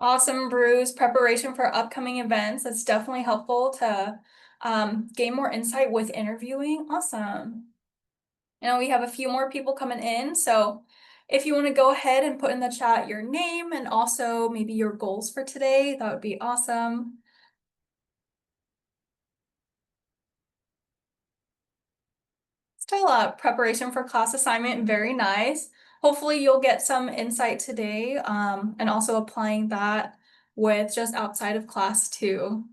Awesome, Bruce. Preparation for upcoming events. That's definitely helpful to gain more insight with interviewing. Awesome. And we have a few more people coming in. So if you want to go ahead and put in the chat your name and also maybe your goals for today, that would be awesome. Still preparation for class assignment. Very nice. Hopefully you'll get some insight today and also applying that with just outside of class too.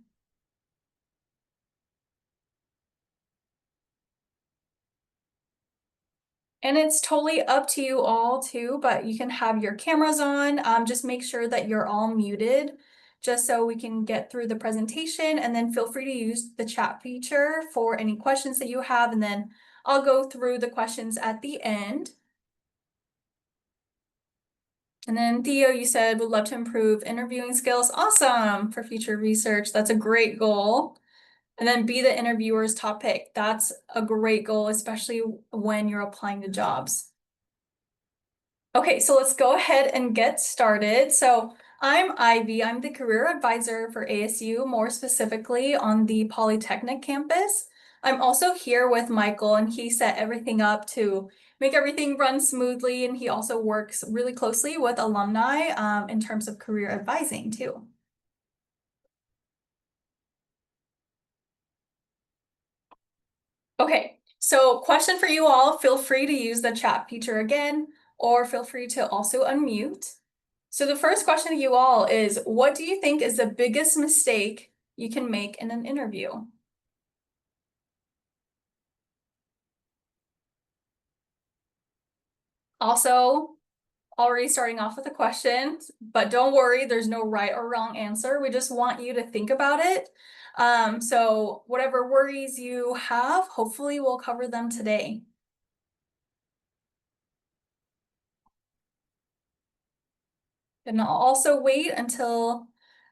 And it's totally up to you all too, but you can have your cameras on. Just make sure that you're all muted just so we can get through the presentation, and then feel free to use the chat feature for any questions that you have, and then I'll go through the questions at the end. And then Theo, you said would love to improve interviewing skills. Awesome for future research. That's a great goal. And then be the interviewer's top pick. That's a great goal, especially when you're applying to jobs. Okay, so let's go ahead and get started. So I'm Ivy. I'm the career advisor for ASU, more specifically on the Polytechnic campus. I'm also here with Michael, and he set everything up to make everything run smoothly. And he also works really closely with alumni in terms of career advising too. Okay, so question for you all. Feel free to use the chat feature again, or feel free to also unmute. So the first question to you all is, what do you think is the biggest mistake you can make in an interview? Also, already starting off with a question, but don't worry, there's no right or wrong answer. We just want you to think about it. So whatever worries you have, hopefully we'll cover them today. And I'll also wait until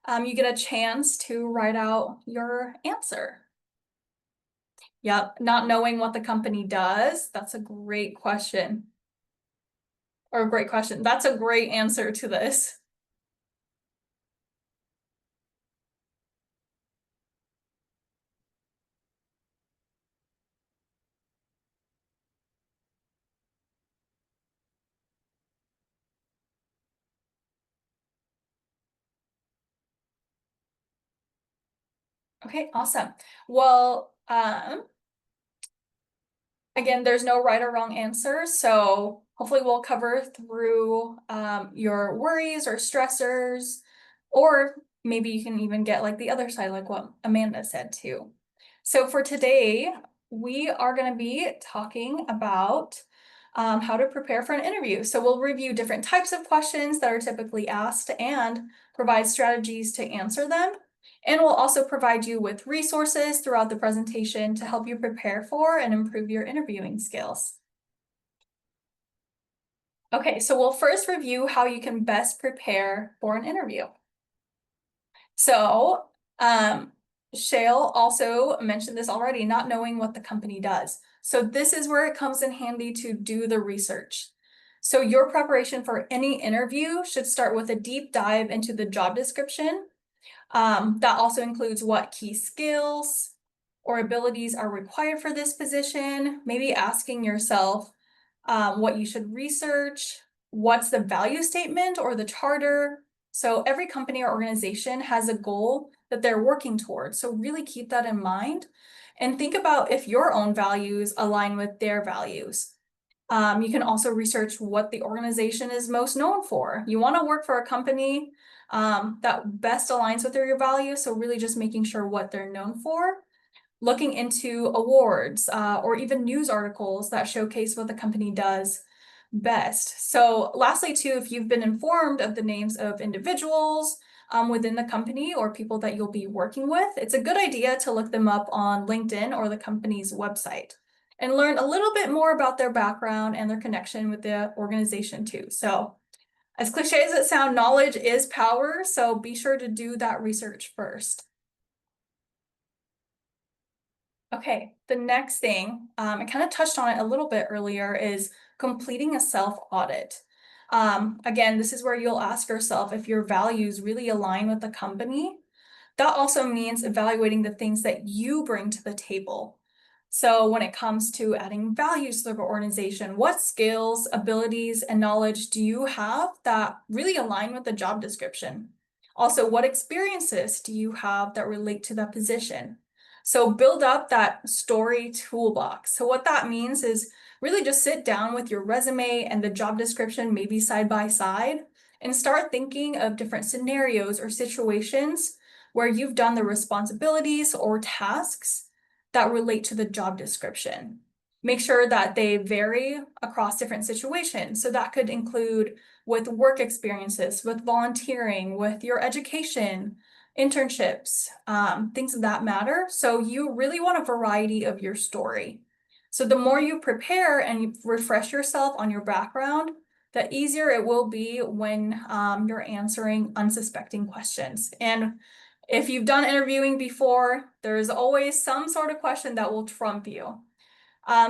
you get a chance to write out your answer. Yep, not knowing what the company does, that's a great question. Or a great question. That's a great answer to this. Okay, awesome. Well, again, there's no right or wrong answer, so hopefully we'll cover through your worries or stressors, or maybe you can even get like the other side, like what Amanda said too. So for today, we are going to be talking about how to prepare for an interview. So we'll review different types of questions that are typically asked and provide strategies to answer them. And we'll also provide you with resources throughout the presentation to help you prepare for and improve your interviewing skills. Okay, so we'll first review how you can best prepare for an interview. So, Shale also mentioned this already, not knowing what the company does. So this is where it comes in handy to do the research. So your preparation for any interview should start with a deep dive into the job description. That also includes what key skills or abilities are required for this position, maybe asking yourself what you should research, what's the value statement or the charter. So every company or organization has a goal that they're working towards. So really keep that in mind and think about if your own values align with their values. You can also research what the organization is most known for. You want to work for a company that best aligns with your values. So really just making sure what they're known for. Looking into awards or even news articles that showcase what the company does best. So lastly too, if you've been informed of the names of individuals within the company or people that you'll be working with, it's a good idea to look them up on LinkedIn or the company's website and learn a little bit more about their background and their connection with the organization too. So as cliche as it sounds, knowledge is power, so be sure to do that research first. Okay, the next thing, I kind of touched on it a little bit earlier, is completing a self-audit. Again, this is where you'll ask yourself if your values really align with the company. That also means evaluating the things that you bring to the table. So when it comes to adding values to the organization, what skills, abilities, and knowledge do you have that really align with the job description? Also, what experiences do you have that relate to the position? So build up that story toolbox. So what that means is really just sit down with your resume and the job description, maybe side by side, and start thinking of different scenarios or situations where you've done the responsibilities or tasks that relate to the job description. Make sure that they vary across different situations. So that could include with work experiences, with volunteering, with your education, internships, things of that matter. So you really want a variety of your story. So the more you prepare and you refresh yourself on your background, the easier it will be when you're answering unsuspecting questions. And if you've done interviewing before, there's always some sort of question that will trump you.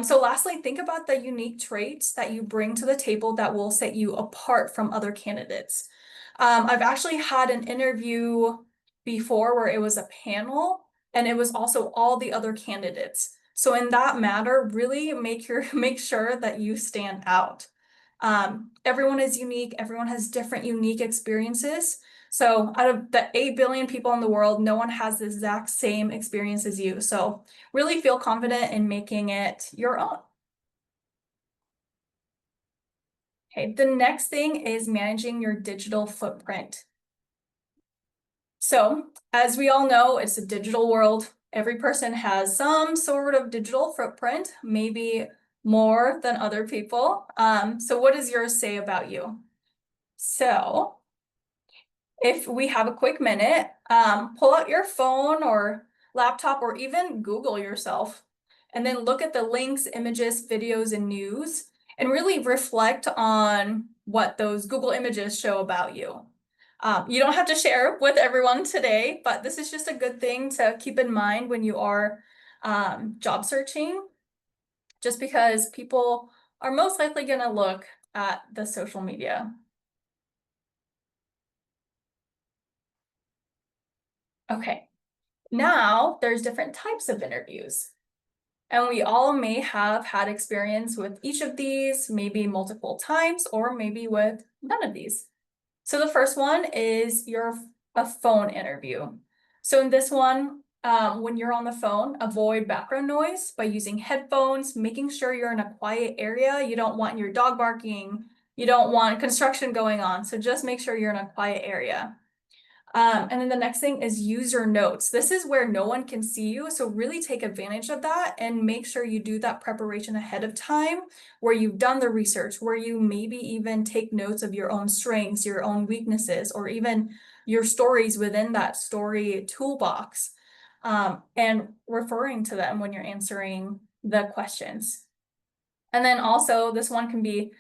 So lastly, think about the unique traits that you bring to the table that will set you apart from other candidates. I've actually had an interview before where it was a panel and it was also all the other candidates. So in that matter, really make sure that you stand out. Everyone is unique, everyone has different unique experiences. So out of the 8 billion people in the world, no one has the exact same experience as you. So really feel confident in making it your own. Okay, the next thing is managing your digital footprint. So as we all know, it's a digital world. Every person has some sort of digital footprint, maybe more than other people. So what does yours say about you? So if we have a quick minute, pull out your phone or laptop or even Google yourself, and then look at the links, images, videos, and news, and really reflect on what those Google images show about you. You don't have to share with everyone today, but this is just a good thing to keep in mind when you are job searching, just because people are most likely going to look at the social media. Okay. Now, there's different types of interviews, and we all may have had experience with each of these, maybe multiple times, or maybe with none of these. So the first one is a phone interview. So in this one, when you're on the phone, avoid background noise by using headphones, making sure you're in a quiet area. You don't want your dog barking. You don't want construction going on. So just make sure you're in a quiet area. And then the next thing is user notes. This is where no one can see you, so really take advantage of that and make sure you do that preparation ahead of time, where you've done the research, where you maybe even take notes of your own strengths, your own weaknesses, or even your stories within that story toolbox, and referring to them when you're answering the questions. And then also this one can be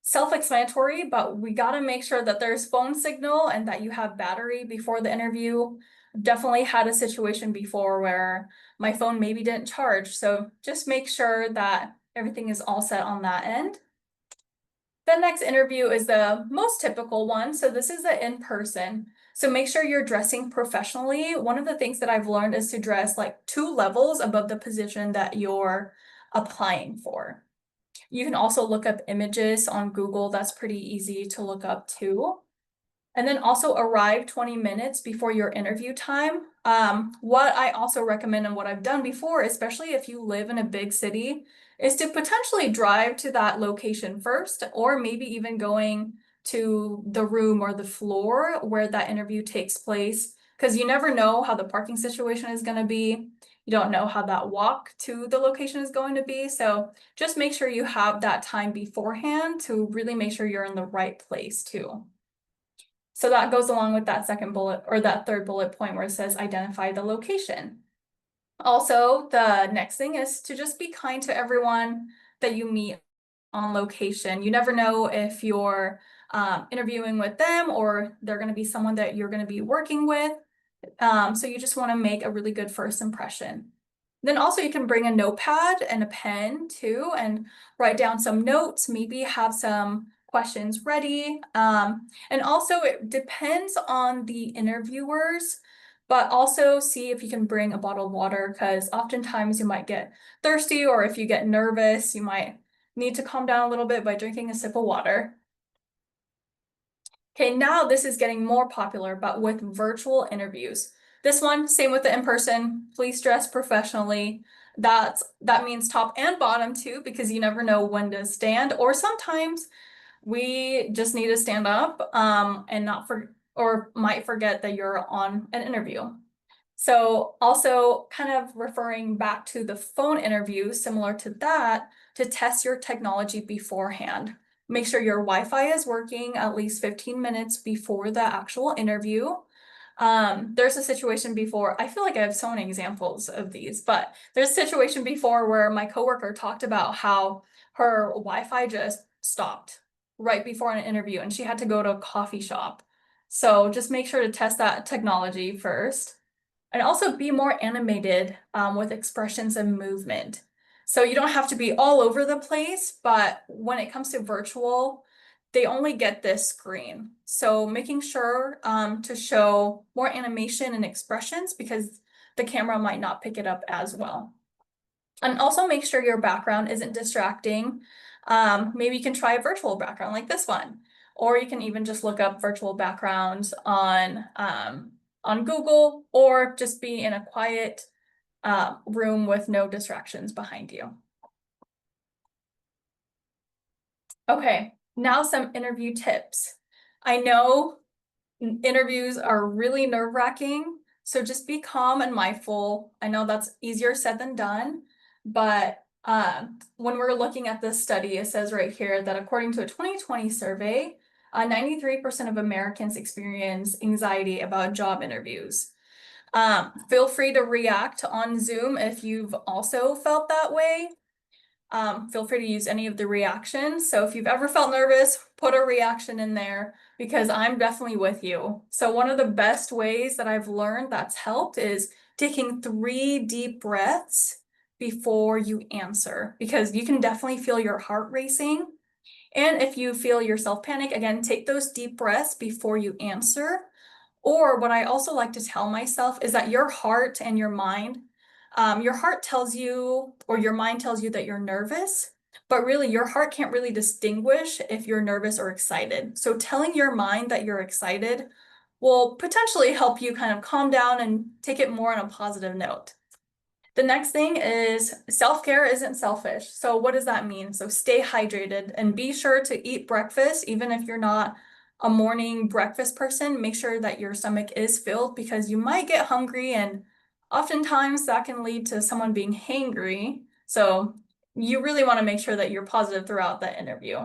self-explanatory, but we got to make sure that there's phone signal and that you have battery before the interview. Definitely had a situation before where my phone maybe didn't charge. So just make sure that everything is all set on that end. The next interview is the most typical one. So this is the in-person. So make sure you're dressing professionally. One of the things that I've learned is to dress like 2 levels above the position that you're applying for. You can also look up images on Google. That's pretty easy to look up too. And then also arrive 20 minutes before your interview time. What I also recommend and what I've done before, especially if you live in a big city, is to potentially drive to that location first, or maybe even going to the room or the floor where that interview takes place, because you never know how the parking situation is going to be. You don't know how that walk to the location is going to be. So just make sure you have that time beforehand to really make sure you're in the right place too. So that goes along with that second bullet or that third bullet point where it says identify the location. Also, the next thing is to just be kind to everyone that you meet on location. You never know if you're interviewing with them or they're going to be someone that you're going to be working with. So you just want to make a really good first impression. Then also you can bring a notepad and a pen too and write down some notes, maybe have some questions ready. And also it depends on the interviewers, but also see if you can bring a bottle of water, because oftentimes you might get thirsty, or if you get nervous, you might need to calm down a little bit by drinking a sip of water. Okay, now this is getting more popular, but with virtual interviews. This one, same with the in-person, please dress professionally. That means top and bottom too, because you never know when to stand, or sometimes we just need to stand up and not or might forget that you're on an interview. So also kind of referring back to the phone interview, similar to that, to test your technology beforehand. Make sure your Wi-Fi is working at least 15 minutes before the actual interview. There's a situation before, I feel like I have so many examples of these, but there's a situation before where my coworker talked about how her Wi-Fi just stopped right before an interview and she had to go to a coffee shop. So just make sure to test that technology first. And also be more animated with expressions and movement. So you don't have to be all over the place, but when it comes to virtual, they only get this screen. So making sure to show more animation and expressions, because the camera might not pick it up as well. And also make sure your background isn't distracting. Maybe you can try a virtual background like this one, or you can even just look up virtual backgrounds on Google, or just be in a quiet room with no distractions behind you. Okay, now some interview tips. I know interviews are really nerve-wracking, so just be calm and mindful. I know that's easier said than done, but when we're looking at this study, it says right here that according to a 2020 survey, 93% of Americans experience anxiety about job interviews. Feel free to react on Zoom if you've also felt that way. Feel free to use any of the reactions. So if you've ever felt nervous, put a reaction in there, because I'm definitely with you. So one of the best ways that I've learned that's helped is taking 3 deep breaths before you answer, because you can definitely feel your heart racing. And if you feel yourself panic, again, take those deep breaths before you answer. Or what I also like to tell myself is that your heart and your heart tells you, or your mind tells you that you're nervous, but really your heart can't really distinguish if you're nervous or excited. So telling your mind that you're excited will potentially help you kind of calm down and take it more on a positive note. The next thing is self-care isn't selfish. So what does that mean? So stay hydrated and be sure to eat breakfast, even if you're not a morning breakfast person. Make sure that your stomach is filled, because you might get hungry, and oftentimes that can lead to someone being hangry. So you really want to make sure that you're positive throughout the interview.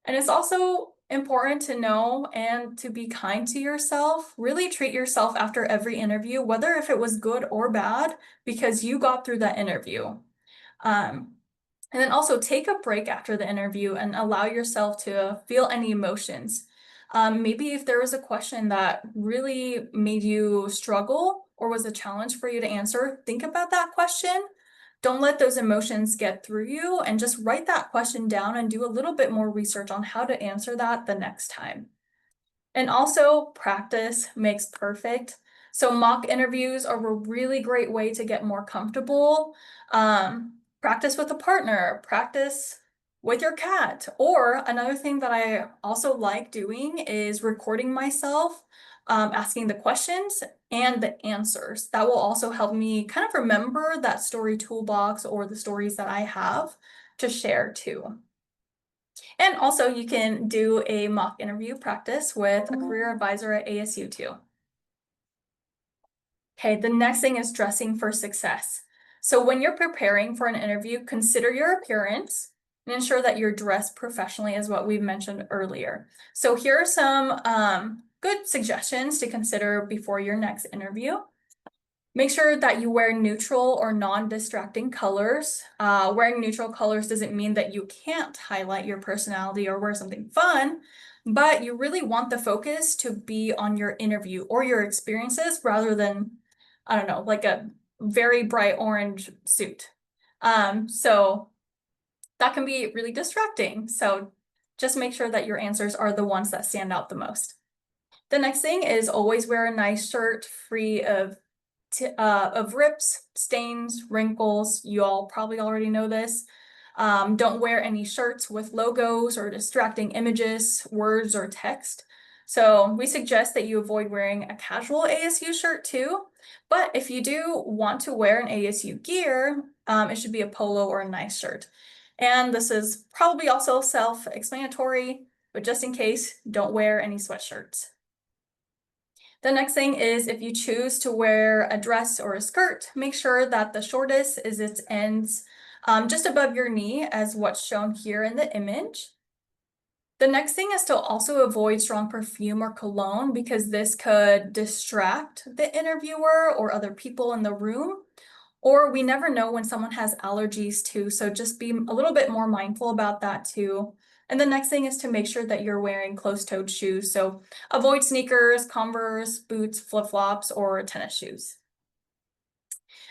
And it's also important to know and to be kind to yourself. Really treat yourself after every interview, whether if it was good or bad, because you got through that interview. And then also take a break after the interview and allow yourself to feel any emotions. Maybe if there was a question that really made you struggle or was a challenge for you to answer, think about that question. Don't let those emotions get through you, and just write that question down and do a little bit more research on how to answer that the next time. And also, practice makes perfect. So mock interviews are a really great way to get more comfortable. Practice with a partner, practice with your cat. Or another thing that I also like doing is recording myself, asking the questions and the answers. That will also help me kind of remember that story toolbox or the stories that I have to share too. And also you can do a mock interview practice with a career advisor at ASU too. Okay, the next thing is dressing for success. So when you're preparing for an interview, consider your appearance and ensure that you're dressed professionally, as what we've mentioned earlier. So here are some good suggestions to consider before your next interview. Make sure that you wear neutral or non-distracting colors. Wearing neutral colors doesn't mean that you can't highlight your personality or wear something fun, but you really want the focus to be on your interview or your experiences rather than, I don't know, like a very bright orange suit. So that can be really distracting. So Just make sure that your answers are the ones that stand out the most. The next thing is always wear a nice shirt free of rips, stains, wrinkles. You all probably already know this. Don't wear any shirts with logos or distracting images, words, or text. So we suggest that you avoid wearing a casual ASU shirt too. But if you do want to wear an ASU gear, it should be a polo or a nice shirt. And this is probably also self-explanatory, but just in case, don't wear any sweatshirts. The next thing is if you choose to wear a dress or a skirt, make sure that the shortest is its ends just above your knee as what's shown here in the image. The next thing is to also avoid strong perfume or cologne because this could distract the interviewer or other people in the room. Or we never know when someone has allergies too, so just be a little bit more mindful about that too. And the next thing is to make sure that you're wearing closed-toed shoes. So avoid sneakers, Converse, boots, flip-flops, or tennis shoes.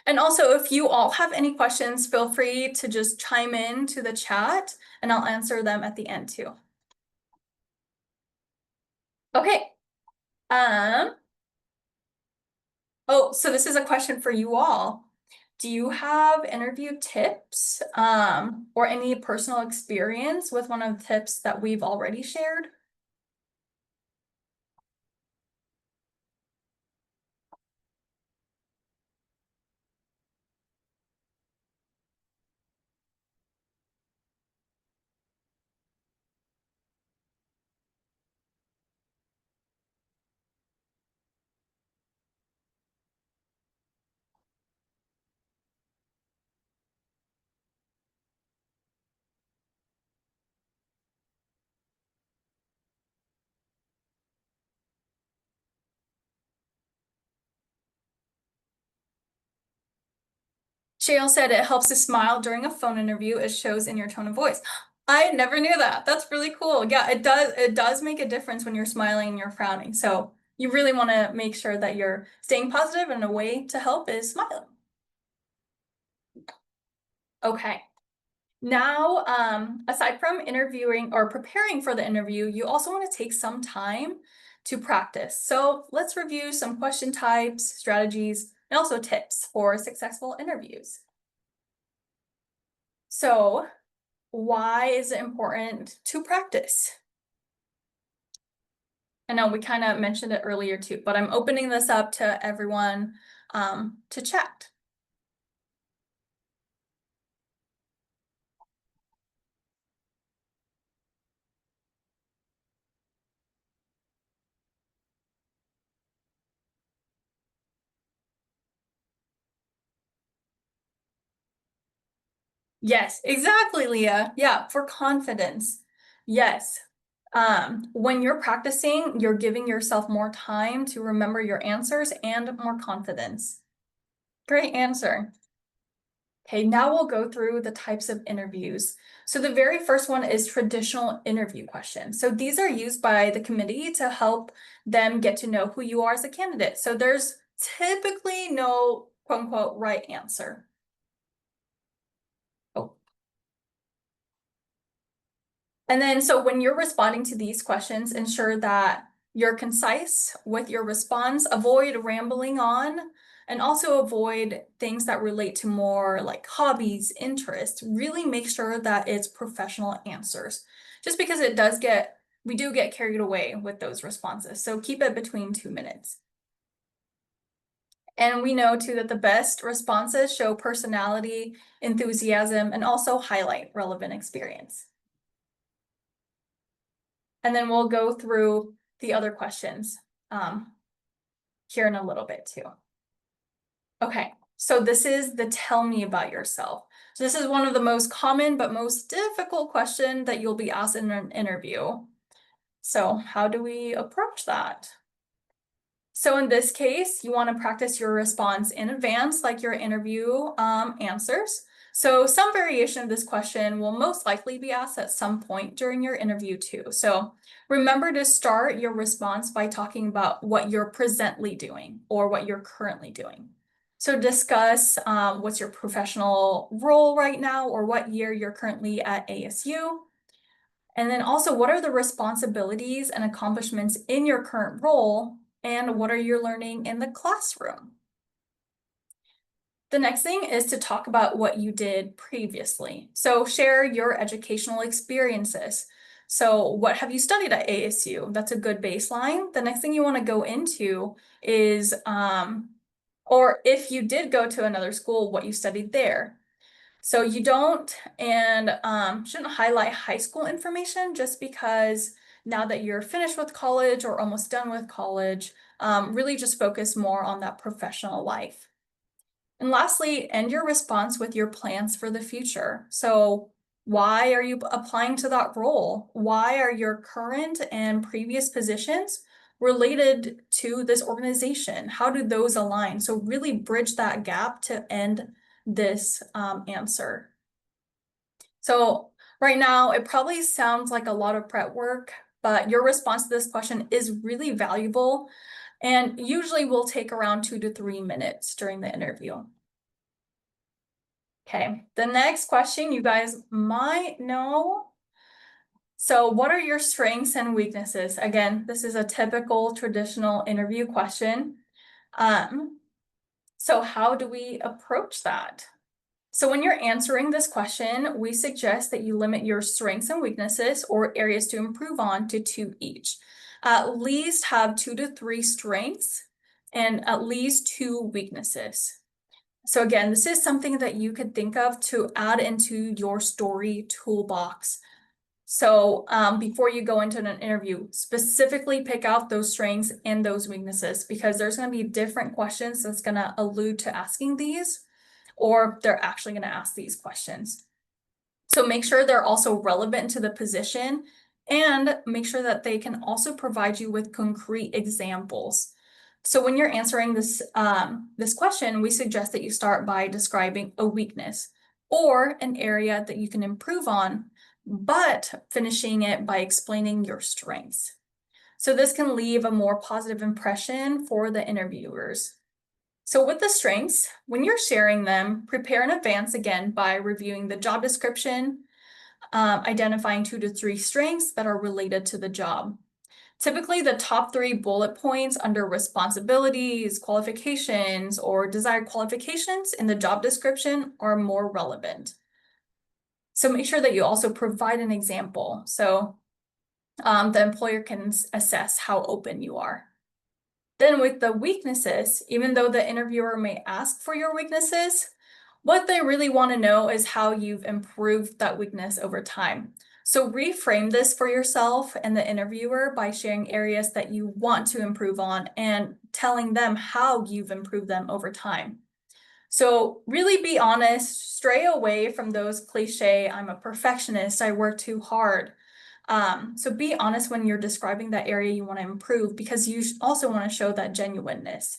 And also, if you all have any questions, feel free to just chime in to the chat and I'll answer them at the end too. Okay. Oh, so this is a question for you all. Do you have interview tips or any personal experience with one of the tips that we've already shared? Shale said it helps to smile during a phone interview. It shows in your tone of voice. I never knew that. That's really cool. Yeah, it does. It does make a difference when you're smiling and you're frowning. So you really want to make sure that you're staying positive, and a way to help is smiling. Okay. Now, aside from interviewing or preparing for the interview, you also want to take some time to practice. So let's review some question types, strategies, and also tips for successful interviews. So why is it important to practice? I know we kind of mentioned it earlier too, but I'm opening this up to everyone to chat. Yes, exactly, Leah. Yeah, for confidence. Yes. When you're practicing, you're giving yourself more time to remember your answers and more confidence. Great answer. Okay, now we'll go through the types of interviews. So the very first one is traditional interview questions. So these are used by the committee to help them get to know who you are as a candidate. So there's typically no quote unquote right answer. Oh. And then, so when you're responding to these questions, ensure that you're concise with your response, avoid rambling on, and also avoid things that relate to more like hobbies, interests. Really make sure that it's professional answers, just because we do get carried away with those responses. So keep it between 2 minutes. And we know too that the best responses show personality, enthusiasm, and also highlight relevant experience. And then we'll go through the other questions here in a little bit too. Okay, so this is the tell me about yourself. So this is one of the most common but most difficult question that you'll be asked in an interview. So how do we approach that? So in this case, you want to practice your response in advance, like your interview answers. So some variation of this question will most likely be asked at some point during your interview too. So remember to start your response by talking about what you're presently doing or what you're currently doing. So discuss what's your professional role right now or what year you're currently at ASU. And then also, what are the responsibilities and accomplishments in your current role? And what are you learning in the classroom? The next thing is to talk about what you did previously. So share your educational experiences. So what have you studied at ASU? That's a good baseline. The next thing you want to go into is, or if you did go to another school, what you studied there. So you don't and shouldn't highlight high school information just because now that you're finished with college or almost done with college, really just focus more on that professional life. And lastly, end your response with your plans for the future. So why are you applying to that role? Why are your current and previous positions related to this organization? How do those align? So really bridge that gap to end this answer. So right now, it probably sounds like a lot of prep work, but your response to this question is really valuable and usually will take around 2 to 3 minutes during the interview. Okay, the next question you guys might know. So what are your strengths and weaknesses? Again, this is a typical traditional interview question. So how do we approach that? So when you're answering this question, we suggest that you limit your strengths and weaknesses or areas to improve on to 2 each. At least have 2 to 3 strengths and at least 2 weaknesses. So again, this is something that you could think of to add into your story toolbox. So before you go into an interview, specifically pick out those strengths and those weaknesses because there's going to be different questions that's going to allude to asking these, or they're actually going to ask these questions. So make sure they're also relevant to the position and make sure that they can also provide you with concrete examples. So when you're answering this question, we suggest that you start by describing a weakness or an area that you can improve on, but finishing it by explaining your strengths. So this can leave a more positive impression for the interviewers. So with the strengths, when you're sharing them, prepare in advance again by reviewing the job description, identifying 2 to 3 strengths that are related to the job. Typically, the top 3 bullet points under responsibilities, qualifications, or desired qualifications in the job description are more relevant. So make sure that you also provide an example so the employer can assess how open you are. Then with the weaknesses, even though the interviewer may ask for your weaknesses, what they really want to know is how you've improved that weakness over time. So reframe this for yourself and the interviewer by sharing areas that you want to improve on and telling them how you've improved them over time. So really be honest, stray away from those cliche, I'm a perfectionist, I work too hard. So be honest when you're describing that area you want to improve because you also want to show that genuineness.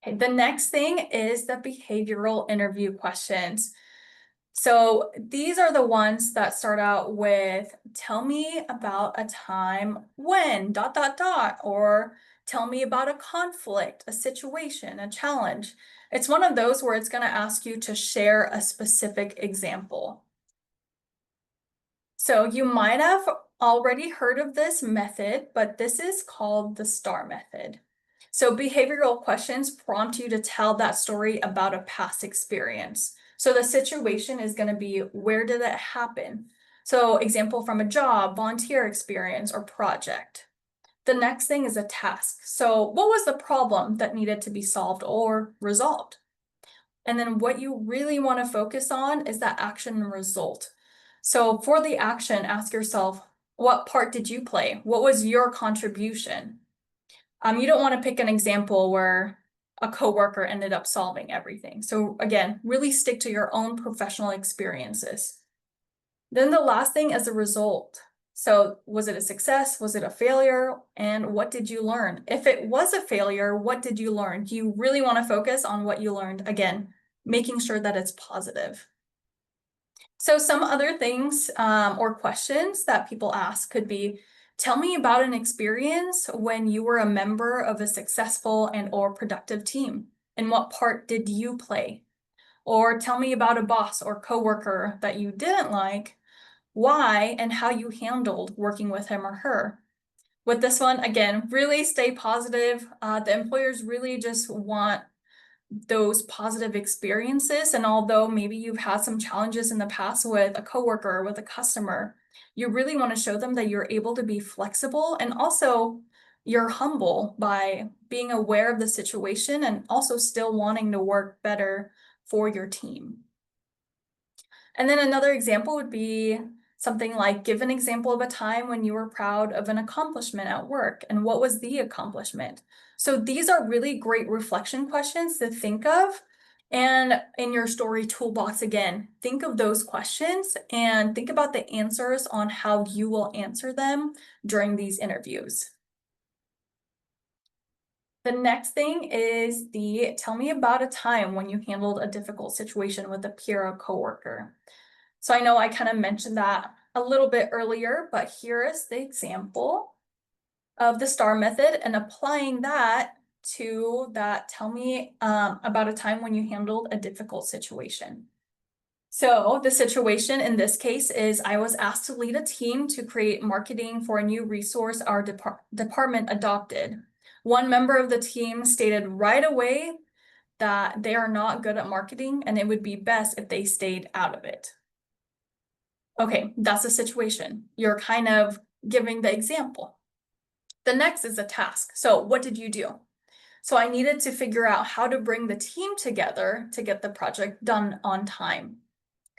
Okay, the next thing is the behavioral interview questions. So these are the ones that start out with, tell me about a time when, ... or tell me about a conflict, a situation, a challenge. It's one of those where it's going to ask you to share a specific example. So you might have already heard of this method, but this is called the STAR method. So behavioral questions prompt you to tell that story about a past experience. So the situation is going to be, where did it happen? So example from a job, volunteer experience, or project. The next thing is a task. So what was the problem that needed to be solved or resolved? And then what you really want to focus on is that action and result. So for the action, ask yourself, what part did you play? What was your contribution? You don't want to pick an example where a coworker ended up solving everything. So again, really stick to your own professional experiences. Then the last thing is the result. So was it a success? Was it a failure? And what did you learn? If it was a failure, what did you learn? You really want to focus on what you learned. Again, making sure that it's positive. So some other things or questions that people ask could be, tell me about an experience when you were a member of a successful and or productive team. And what part did you play? Or tell me about a boss or coworker that you didn't like, why, and how you handled working with him or her. With this one, again, really stay positive. The employers really just want those positive experiences. And although maybe you've had some challenges in the past with a coworker or with a customer, you really want to show them that you're able to be flexible, and also you're humble by being aware of the situation and also still wanting to work better for your team. And then another example would be something like, give an example of a time when you were proud of an accomplishment at work, and what was the accomplishment? So these are really great reflection questions to think of. And in your story toolbox, again, think of those questions and think about the answers on how you will answer them during these interviews. The next thing is the tell me about a time when you handled a difficult situation with a peer or coworker. So I know I kind of mentioned that a little bit earlier, but here is the example of the STAR method and applying that to that. Tell me about a time when you handled a difficult situation. So the situation in this case is I was asked to lead a team to create marketing for a new resource our department adopted. One member of the team stated right away that they are not good at marketing and it would be best if they stayed out of it. Okay, that's the situation. You're kind of giving the example. The next is a task. So what did you do? So I needed to figure out how to bring the team together to get the project done on time.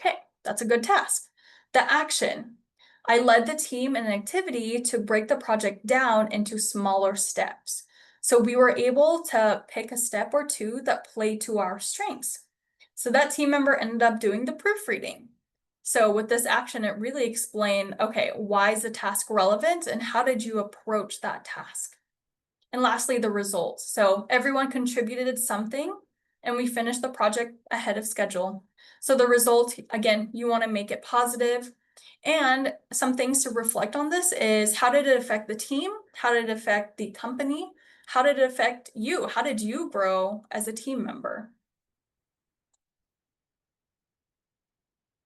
Okay, that's a good task. The action. I led the team in an activity to break the project down into smaller steps. So we were able to pick a step or two that played to our strengths. So that team member ended up doing the proofreading. So with this action, it really explained, okay, why is the task relevant and how did you approach that task? And lastly, the results. So everyone contributed something and we finished the project ahead of schedule. So the result, again, you want to make it positive. And some things to reflect on this is, how did it affect the team? How did it affect the company? How did it affect you? How did you grow as a team member?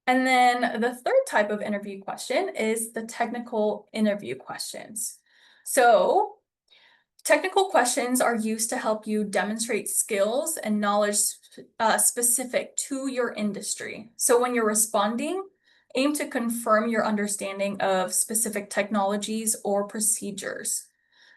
And then the third type of interview question is the technical interview questions. So technical questions are used to help you demonstrate skills and knowledge specific to your industry. So when you're responding, aim to confirm your understanding of specific technologies or procedures.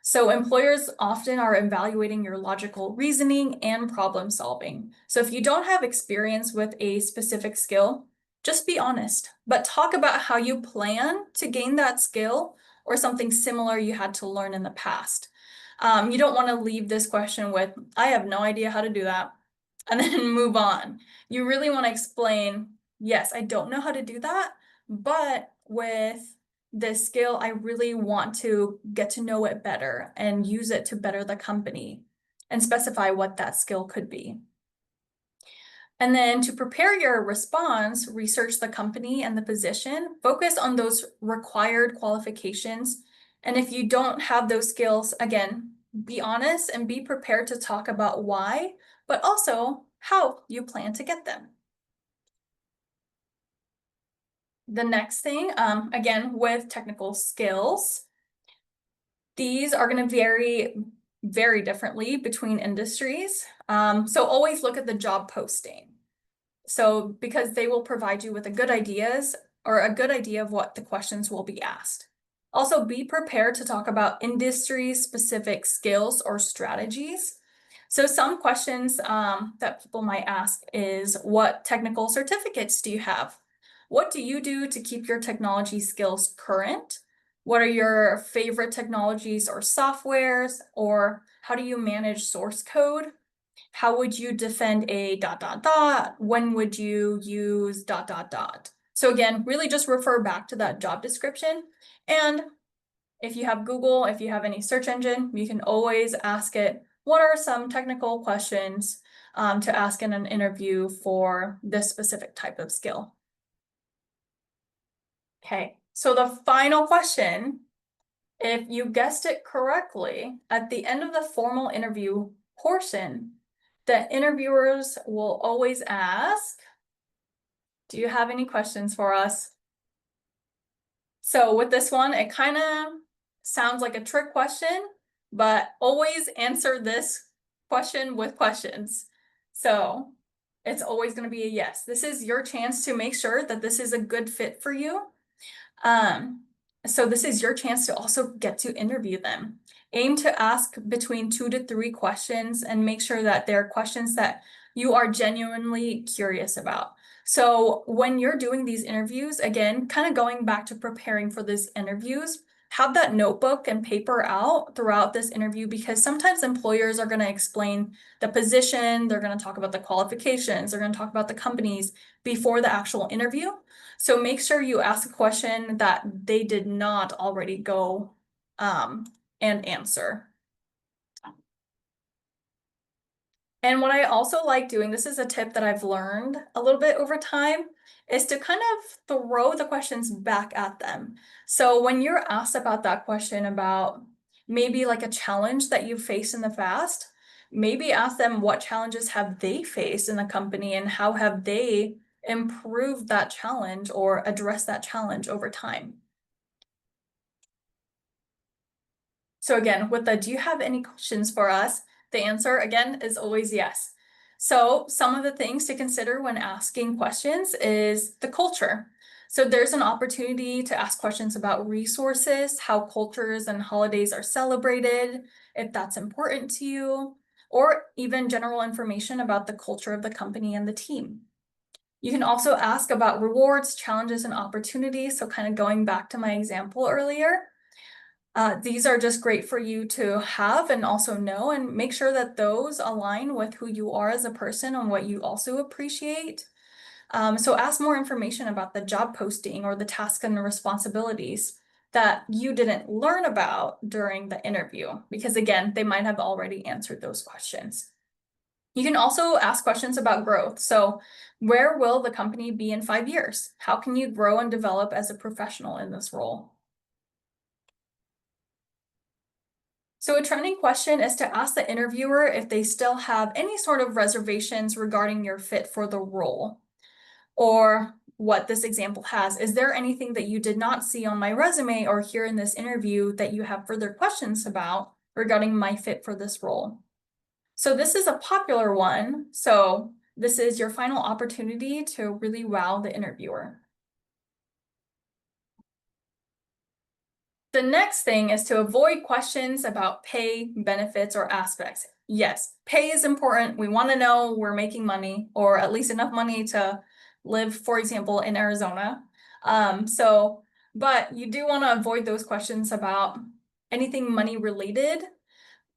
So employers often are evaluating your logical reasoning and problem solving. So if you don't have experience with a specific skill, just be honest, but talk about how you plan to gain that skill or something similar you had to learn in the past. You don't want to leave this question with, I have no idea how to do that, and then move on. You really want to explain, yes, I don't know how to do that, but with this skill, I really want to get to know it better and use it to better the company, and specify what that skill could be. And then to prepare your response, research the company and the position, focus on those required qualifications. And if you don't have those skills, again, be honest and be prepared to talk about why, but also how you plan to get them. The next thing, again, with technical skills, these are going to vary very differently between industries. So always look at the job posting. So because they will provide you with a good idea of what the questions will be asked. Also, be prepared to talk about industry-specific skills or strategies. So some questions that people might ask is, what technical certificates do you have? What do you do to keep your technology skills current? What are your favorite technologies or softwares? Or how do you manage source code? How would you defend a ... When would you use ... So again, really just refer back to that job description. And if you have Google, if you have any search engine, you can always ask it, what are some technical questions to ask in an interview for this specific type of skill? Okay, so the final question, if you guessed it correctly, at the end of the formal interview portion, the interviewers will always ask, do you have any questions for us? So with this one, it kind of sounds like a trick question, but always answer this question with questions. So it's always going to be a yes. This is your chance to make sure that this is a good fit for you. So this is your chance to also get to interview them. Aim to ask between 2 to 3 questions and make sure that they're questions that you are genuinely curious about. So when you're doing these interviews, again, kind of going back to preparing for these interviews, have that notebook and paper out throughout this interview, because sometimes employers are going to explain the position, they're going to talk about the qualifications, they're going to talk about the companies before the actual interview. So make sure you ask a question that they did not already go and answer. And what I also like doing, this is a tip that I've learned a little bit over time, is to kind of throw the questions back at them. So when you're asked about that question about maybe like a challenge that you've faced in the past, maybe ask them what challenges have they faced in the company and how have they improved that challenge or addressed that challenge over time. So again, with the do you have any questions for us? The answer again is always yes. So some of the things to consider when asking questions is the culture. So there's an opportunity to ask questions about resources, how cultures and holidays are celebrated, if that's important to you, or even general information about the culture of the company and the team. You can also ask about rewards, challenges, and opportunities. So kind of going back to my example earlier, these are just great for you to have and also know, and make sure that those align with who you are as a person and what you also appreciate. So ask more information about the job posting or the tasks and the responsibilities that you didn't learn about during the interview, because again, they might have already answered those questions. You can also ask questions about growth. So where will the company be in 5 years? How can you grow and develop as a professional in this role? So a trending question is to ask the interviewer if they still have any sort of reservations regarding your fit for the role. Or what this example has, is there anything that you did not see on my resume or here in this interview that you have further questions about regarding my fit for this role? So this is a popular one. So this is your final opportunity to really wow the interviewer. The next thing is to avoid questions about pay, benefits, or aspects. Yes, pay is important. We want to know we're making money, or at least enough money to live, for example, in Arizona. But you do want to avoid those questions about anything money related,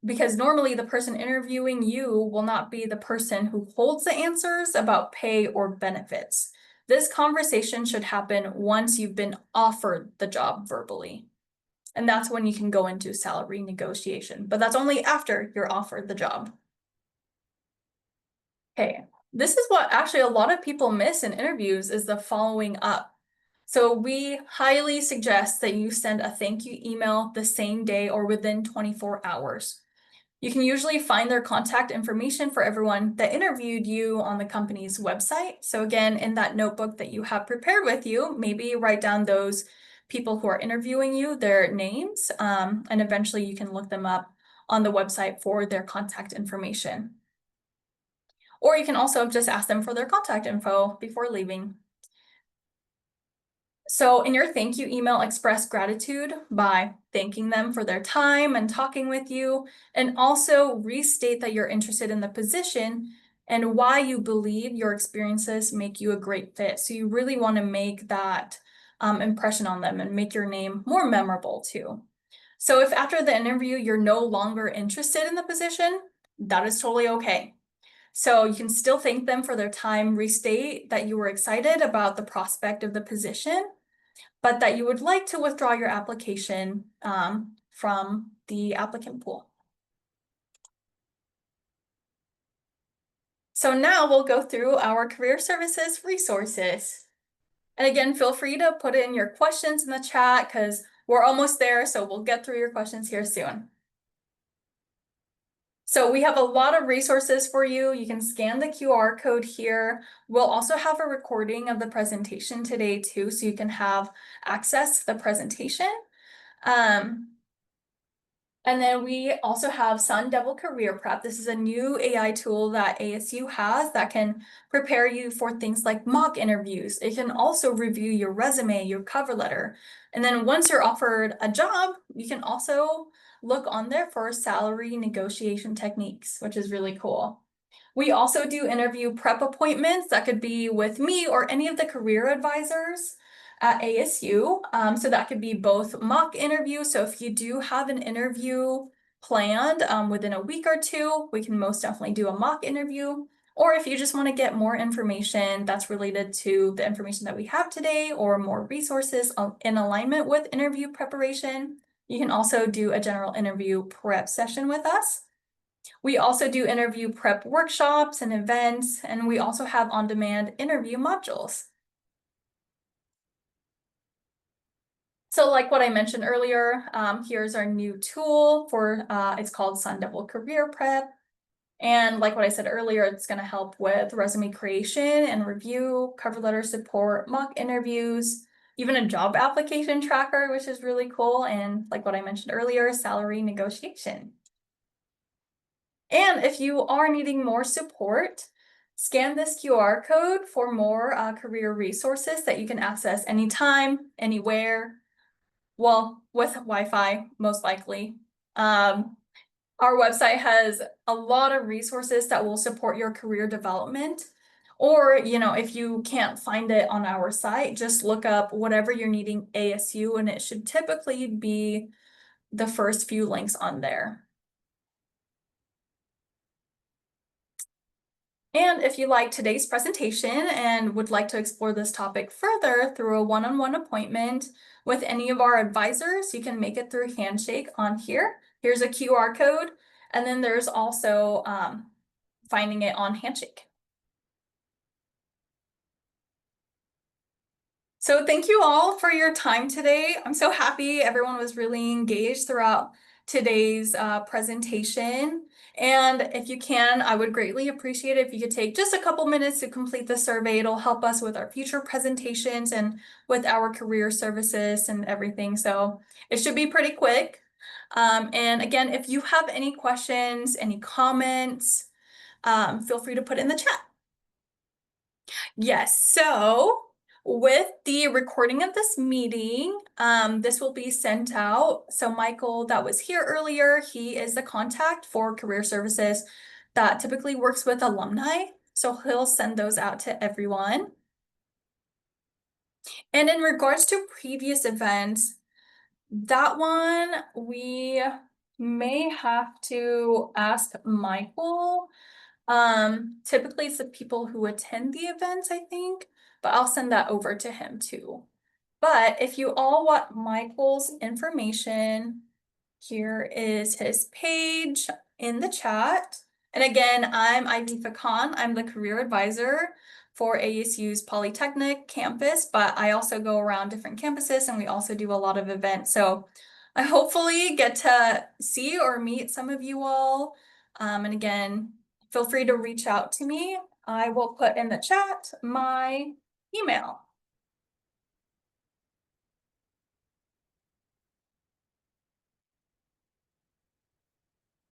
because normally the person interviewing you will not be the person who holds the answers about pay or benefits. This conversation should happen once you've been offered the job verbally. And that's when you can go into salary negotiation, but that's only after you're offered the job. Okay, this is what actually a lot of people miss in interviews, is the following up. So we highly suggest that you send a thank you email the same day or within 24 hours. You can usually find their contact information for everyone that interviewed you on the company's website. So again, in that notebook that you have prepared with you, maybe write down those people who are interviewing you, their names, and eventually you can look them up on the website for their contact information. Or you can also just ask them for their contact info before leaving. So in your thank you email, express gratitude by thanking them for their time and talking with you, and also restate that you're interested in the position and why you believe your experiences make you a great fit. So you really want to make that impression on them and make your name more memorable too. So if after the interview you're no longer interested in the position, that is totally okay. So you can still thank them for their time, restate that you were excited about the prospect of the position, but that you would like to withdraw your application from the applicant pool. So now we'll go through our career services resources. And again, feel free to put in your questions in the chat because we're almost there, so we'll get through your questions here soon. So we have a lot of resources for you. You can scan the QR code here. We'll also have a recording of the presentation today too, so you can have access to the presentation. And then we also have Sun Devil Career Prep. This is a new AI tool that ASU has that can prepare you for things like mock interviews. It can also review your resume, your cover letter. And then once you're offered a job, you can also look on there for salary negotiation techniques, which is really cool. We also do interview prep appointments that could be with me or any of the career advisors at ASU. So that could be both mock interviews. So if you do have an interview planned within a week or two, we can most definitely do a mock interview. Or if you just want to get more information that's related to the information that we have today or more resources in alignment with interview preparation, you can also do a general interview prep session with us. We also do interview prep workshops and events, and we also have on-demand interview modules. So like what I mentioned earlier, here's our new tool for, it's called Sun Devil Career Prep. And like what I said earlier, it's going to help with resume creation and review, cover letter support, mock interviews, even a job application tracker, which is really cool. And like what I mentioned earlier, salary negotiation. And if you are needing more support, scan this QR code for more career resources that you can access anytime, anywhere. Well, with Wi-Fi, most likely. Our website has a lot of resources that will support your career development. Or, if you can't find it on our site, just look up whatever you're needing ASU, and it should typically be the first few links on there. And if you like today's presentation and would like to explore this topic further through a one-on-one appointment with any of our advisors, you can make it through Handshake on here. Here's a QR code, and then there's also finding it on Handshake. So thank you all for your time today. I'm so happy everyone was really engaged throughout today's presentation. And if you can, I would greatly appreciate it if you could take just a couple minutes to complete the survey. It'll help us with our future presentations and with our career services and everything. So it should be pretty quick. And again, if you have any questions, any comments, feel free to put it in the chat. Yes, so with the recording of this meeting, this will be sent out. So Michael that was here earlier, he is the contact for career services that typically works with alumni. So he'll send those out to everyone. And in regards to previous events, that one we may have to ask Michael. Typically it's the people who attend the events, I think, but I'll send that over to him too. But if you all want Michael's information, here is his page in the chat. And again, I'm Ivifa Khan. I'm the career advisor for ASU's Polytechnic campus, but I also go around different campuses and we also do a lot of events. So I hopefully get to see or meet some of you all. And again, feel free to reach out to me. I will put in the chat my email.